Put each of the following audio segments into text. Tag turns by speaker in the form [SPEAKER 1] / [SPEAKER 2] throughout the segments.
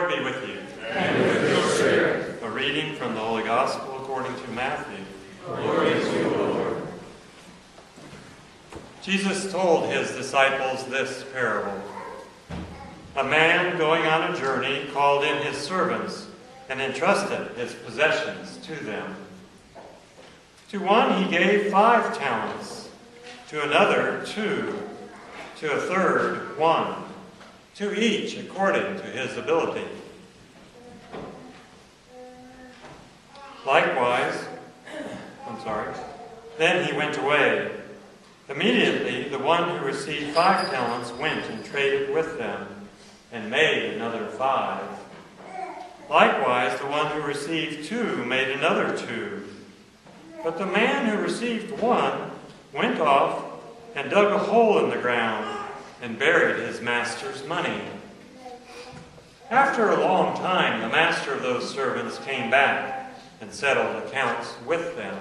[SPEAKER 1] Lord be with you.
[SPEAKER 2] And with your spirit.
[SPEAKER 1] A reading from the Holy Gospel according to Matthew.
[SPEAKER 2] Glory to you, Lord.
[SPEAKER 1] Jesus told his disciples this parable. A man going on a journey called in his servants and entrusted his possessions to them. To one he gave 5 talents, to another 2, to a third 1, to each according to his ability. Then he went away. Immediately the one who received 5 talents went and traded with them, and made another 5. Likewise the one who received 2 made another 2. But the man who received 1 went off and dug a hole in the ground and buried his master's money. After a long time, the master of those servants came back and settled accounts with them.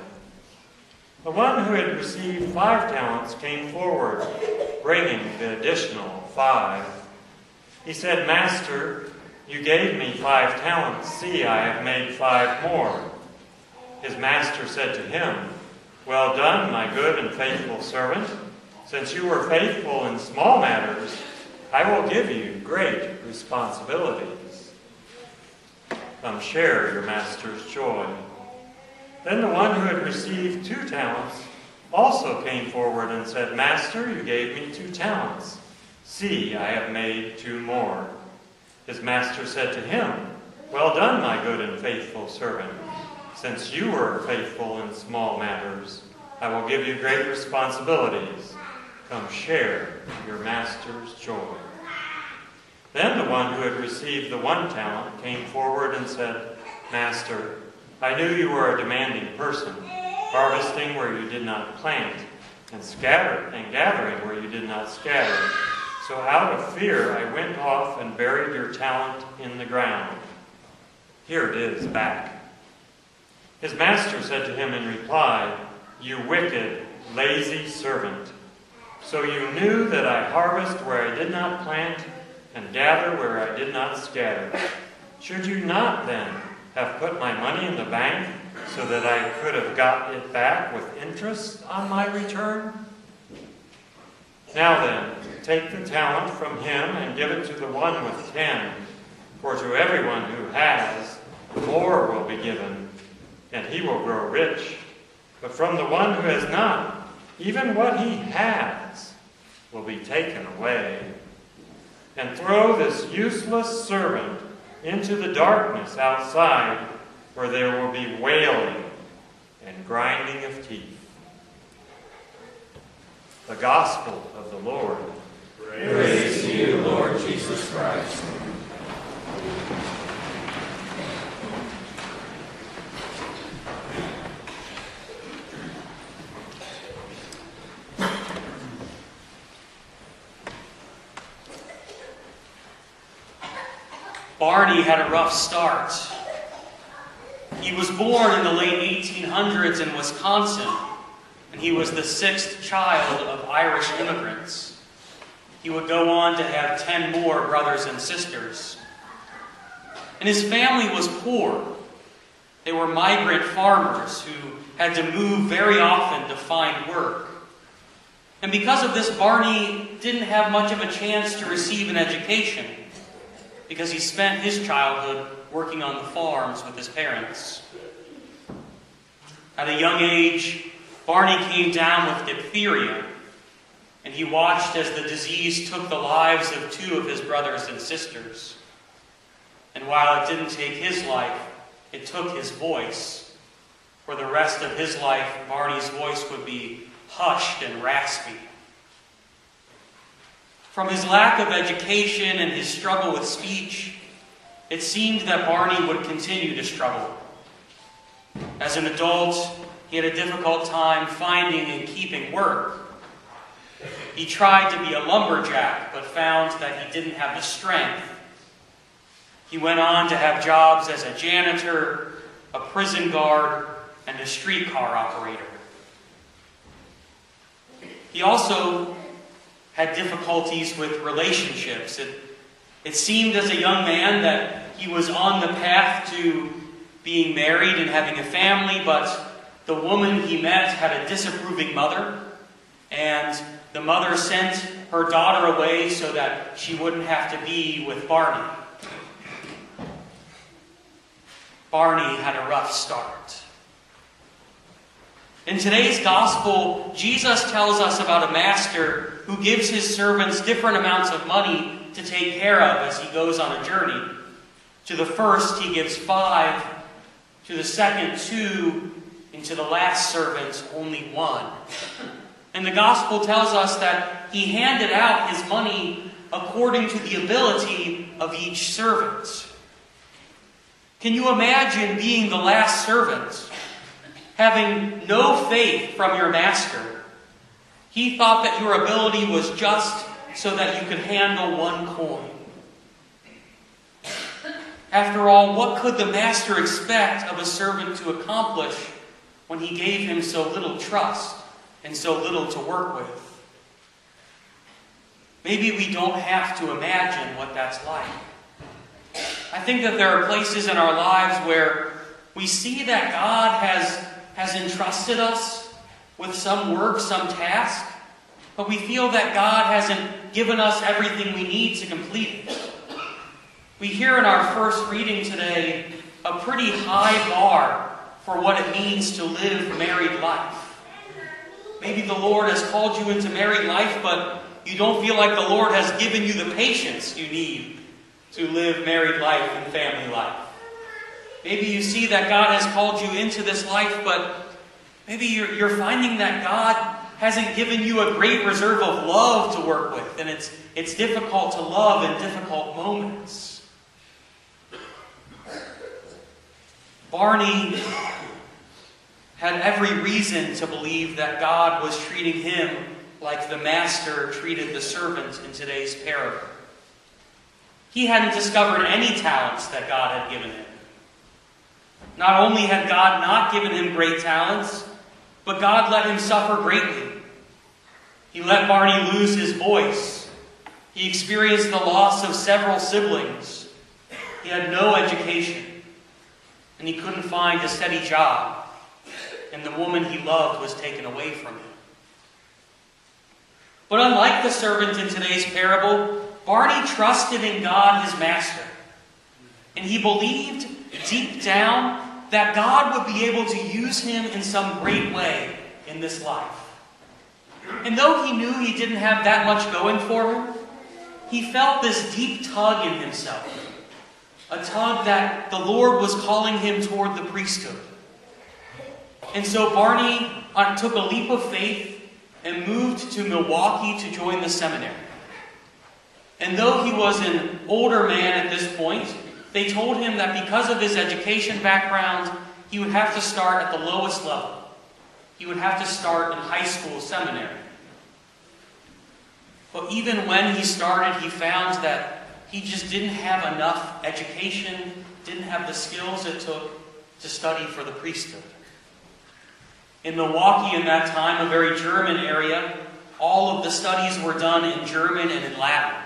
[SPEAKER 1] The one who had received 5 talents came forward, bringing the additional 5. He said, "Master, you gave me 5 talents. See, I have made 5 more." His master said to him, "Well done, my good and faithful servant. Since you were faithful in small matters, I will give you great responsibilities. Come share your master's joy." Then the one who had received 2 talents also came forward and said, "Master, you gave me 2 talents. See, I have made 2 more." His master said to him, "Well done, my good and faithful servant. Since you were faithful in small matters, I will give you great responsibilities. Come share your master's joy." Then the one who had received the 1 talent came forward and said, "Master, I knew you were a demanding person, harvesting where you did not plant, and gathering where you did not scatter. So out of fear I went off and buried your talent in the ground. Here it is back." His master said to him in reply, "You wicked, lazy servant. So you knew that I harvest where I did not plant and gather where I did not scatter. Should you not then have put my money in the bank so that I could have got it back with interest on my return? Now then, take the talent from him and give it to the one with 10. For to everyone who has, more will be given, and he will grow rich. But from the one who has not, even what he has will be taken away. And throw this useless servant into the darkness outside, where there will be wailing and grinding of teeth." The Gospel of the Lord.
[SPEAKER 2] Praise to you, Lord Jesus Christ.
[SPEAKER 3] Barney had a rough start. He was born in the late 1800s in Wisconsin, and he was the 6th child of Irish immigrants. He would go on to have 10 more brothers and sisters. And his family was poor. They were migrant farmers who had to move very often to find work. And because of this, Barney didn't have much of a chance to receive an education, because he spent his childhood working on the farms with his parents. At a young age, Barney came down with diphtheria, and he watched as the disease took the lives of 2 of his brothers and sisters. And while it didn't take his life, it took his voice. For the rest of his life, Barney's voice would be hushed and raspy. From his lack of education and his struggle with speech, it seemed that Barney would continue to struggle. As an adult, he had a difficult time finding and keeping work. He tried to be a lumberjack, but found that he didn't have the strength. He went on to have jobs as a janitor, a prison guard, and a streetcar operator. He also had difficulties with relationships. It seemed as a young man that he was on the path to being married and having a family, but the woman he met had a disapproving mother, and the mother sent her daughter away so that she wouldn't have to be with Barney. Barney had a rough start. In today's gospel, Jesus tells us about a master who gives his servants different amounts of money to take care of as he goes on a journey. To the first, he gives 5. To the second, 2. And to the last servant, only 1. And the gospel tells us that he handed out his money according to the ability of each servant. Can you imagine being the last servant, having no faith from your master? He thought that your ability was just so that you could handle 1 coin. After all, what could the master expect of a servant to accomplish when he gave him so little trust and so little to work with? Maybe we don't have to imagine what that's like. I think that there are places in our lives where we see that God has entrusted us with some work, some task, but we feel that God hasn't given us everything we need to complete it. We hear in our first reading today a pretty high bar for what it means to live married life. Maybe the Lord has called you into married life, but you don't feel like the Lord has given you the patience you need to live married life and family life. Maybe you see that God has called you into this life, but maybe you're finding that God hasn't given you a great reserve of love to work with, and it's difficult to love in difficult moments. Barney had every reason to believe that God was treating him like the master treated the servant in today's parable. He hadn't discovered any talents that God had given him. Not only had God not given him great talents, but God let him suffer greatly. He let Barney lose his voice. He experienced the loss of several siblings. He had no education, and he couldn't find a steady job, and the woman he loved was taken away from him. But unlike the servant in today's parable, Barney trusted in God, his master, and he believed deep down that God would be able to use him in some great way in this life. And though he knew he didn't have that much going for him, he felt this deep tug in himself. A tug that the Lord was calling him toward the priesthood. And so Barney took a leap of faith and moved to Milwaukee to join the seminary. And though he was an older man at this point, they told him that because of his education background, he would have to start at the lowest level. He would have to start in high school seminary. But even when he started, he found that he just didn't have enough education, didn't have the skills it took to study for the priesthood. In Milwaukee in that time, a very German area, all of the studies were done in German and in Latin.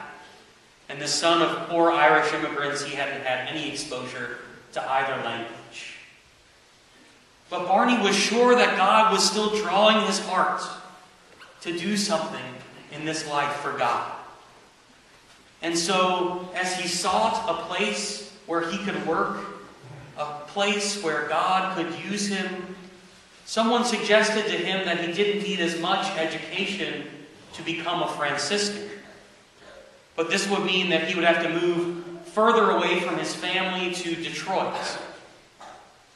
[SPEAKER 3] And the son of poor Irish immigrants, he hadn't had any exposure to either language. But Barney was sure that God was still drawing his heart to do something in this life for God. And so, as he sought a place where he could work, a place where God could use him, someone suggested to him that he didn't need as much education to become a Franciscan. But this would mean that he would have to move further away from his family to Detroit.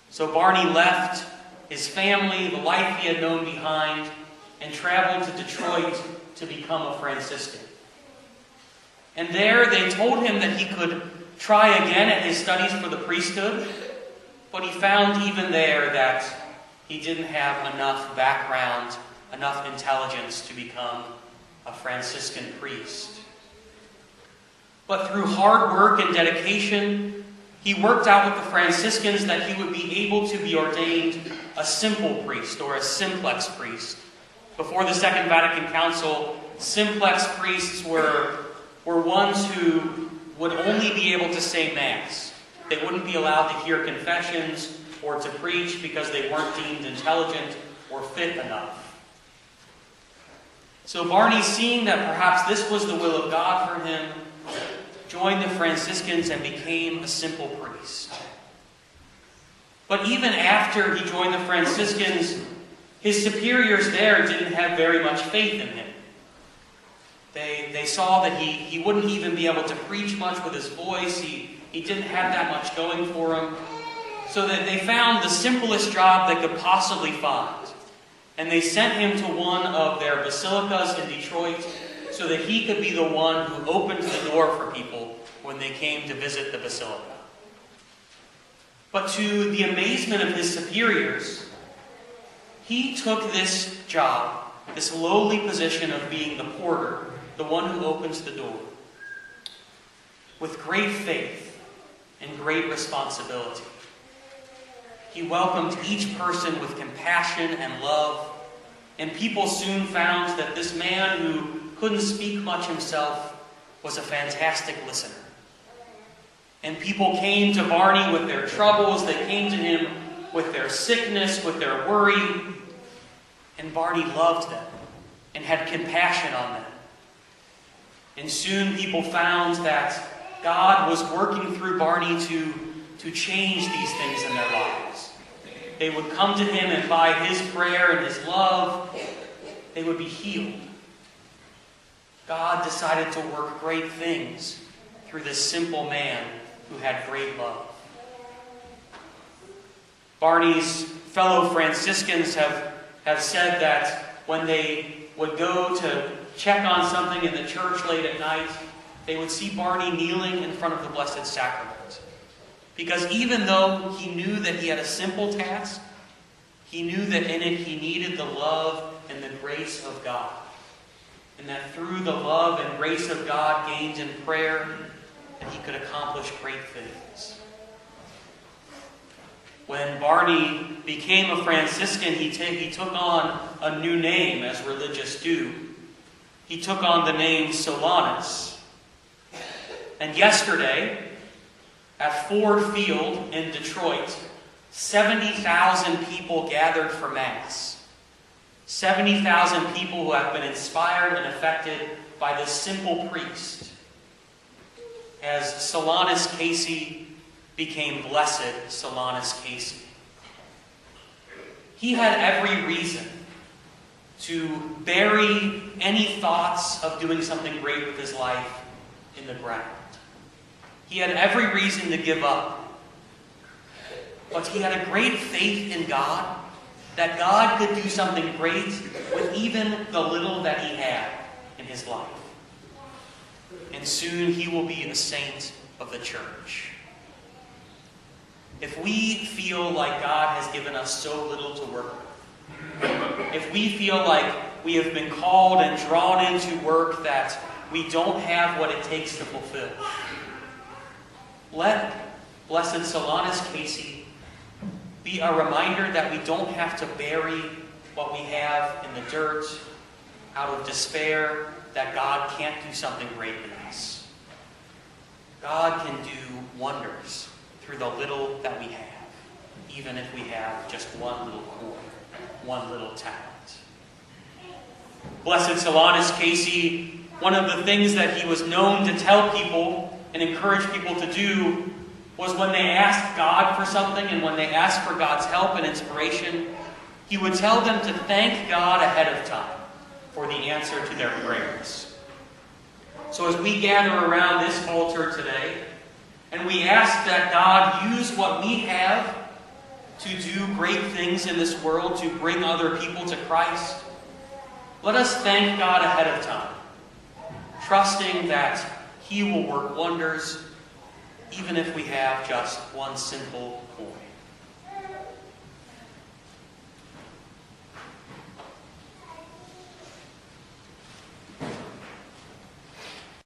[SPEAKER 3] So Barney left his family, the life he had known behind, and traveled to Detroit to become a Franciscan. And there they told him that he could try again at his studies for the priesthood, but he found even there that he didn't have enough background, enough intelligence to become a Franciscan priest. But through hard work and dedication, he worked out with the Franciscans that he would be able to be ordained a simple priest, or a simplex priest. Before the Second Vatican Council, simplex priests were ones who would only be able to say Mass. They wouldn't be allowed to hear confessions or to preach because they weren't deemed intelligent or fit enough. So Barney, seeing that perhaps this was the will of God for him, joined the Franciscans and became a simple priest. But even after he joined the Franciscans, his superiors there didn't have very much faith in him. They saw that he wouldn't even be able to preach much with his voice. He didn't have that much going for him. So that they found the simplest job they could possibly find. And they sent him to one of their basilicas in Detroit so that he could be the one who opened the door for people when they came to visit the basilica. But to the amazement of his superiors, he took this job, this lowly position of being the porter, the one who opens the door, with great faith and great responsibility. He welcomed each person with compassion and love, and people soon found that this man who couldn't speak much himself was a fantastic listener. And people came to Barney with their troubles, they came to him with their sickness, with their worry, and Barney loved them and had compassion on them. And soon people found that God was working through Barney to change these things in their lives. They would come to him, and by his prayer and his love, they would be healed. God decided to work great things through this simple man who had great love. Barney's fellow Franciscans have said that when they would go to check on something in the church late at night, they would see Barney kneeling in front of the Blessed Sacrament. Because even though he knew that he had a simple task, he knew that in it he needed the love and the grace of God. And that through the love and grace of God gained in prayer, that he could accomplish great things. When Barney became a Franciscan, he took on a new name, as religious do. He took on the name Solanus. And yesterday, at Ford Field in Detroit, 70,000 people gathered for Mass. 70,000 people who have been inspired and affected by this simple priest. As Solanus Casey became Blessed Solanus Casey. He had every reason to bury any thoughts of doing something great with his life in the ground. He had every reason to give up. But he had a great faith in God, that God could do something great with even the little that he had in his life. And soon he will be a saint of the church. If we feel like God has given us so little to work with, if we feel like we have been called and drawn into work that we don't have what it takes to fulfill, let Blessed Solanus Casey be a reminder that we don't have to bury what we have in the dirt out of despair that God can't do something great in us. God can do wonders through the little that we have, even if we have just one little coin, one little talent. Blessed Solanus Casey, one of the things that he was known to tell people and encourage people to do was when they asked God for something and when they asked for God's help and inspiration, he would tell them to thank God ahead of time for the answer to their prayers. So as we gather around this altar today, and we ask that God use what we have to do great things in this world, to bring other people to Christ, let us thank God ahead of time, trusting that he will work wonders, even if we have just one simple coin.